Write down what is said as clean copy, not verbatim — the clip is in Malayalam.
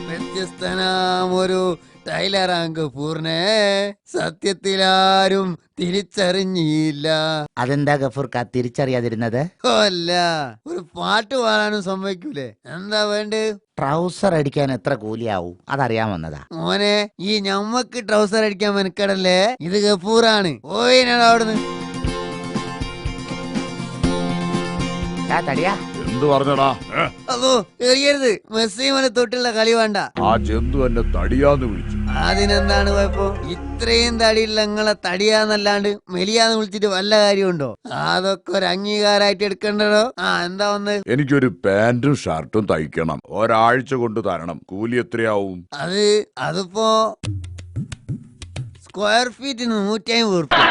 വ്യത്യസ്തനാമൊരു ടൈലറാണ് ഗഫൂറിനെ സത്യത്തിലാരും തിരിച്ചറിഞ്ഞില്ല. അതെന്താ ഗഫൂർക്ക തിരിച്ചറിയാതിരുന്നത്? അല്ല, ഒരു പാട്ട് പാടാനും സമ്മതിക്കൂലേ? എന്താ വേണ്ടേ? ട്രൗസർ അടിക്കാൻ എത്ര കൂലിയാവും അതറിയാൻ വന്നതാ. മോനെ, ഈ ഞമ്മക്ക് ട്രൗസർ അടിക്കാൻ മെനക്കടല്ലേ, ഇത് ഗഫൂറാണ്. ഓയിനാണ് അവിടുന്ന്. തടിയാ എന്ത് പറഞ്ഞടാ? അതോ എറിയരുത്, മെസ്സിമനെ തൊട്ടുള്ള കളി വേണ്ട. ആ ജന്തു എന്നെ തടിയാന്ന് വിളിച്ചു. അതിനെന്താണ് കുഴപ്പം? ഇത്രയും തടിയുള്ള നിങ്ങളെ തടിയാന്നല്ലാണ്ട് മെലിയാന്ന് വിളിച്ചിട്ട് വല്ല കാര്യമുണ്ടോ? അതൊക്കെ ഒരു അംഗീകാരമായിട്ട് എടുക്കണ്ടോ? എന്താ വന്ന്? എനിക്കൊരു പാന്റും ഷർട്ടും തയ്ക്കണം, ഒരാഴ്ച കൊണ്ട് തരണം. കൂലി എത്രയാവും? അതിപ്പോ സ്ക്വയർ ഫീറ്റിന് 150 ഉറുപ്പിക.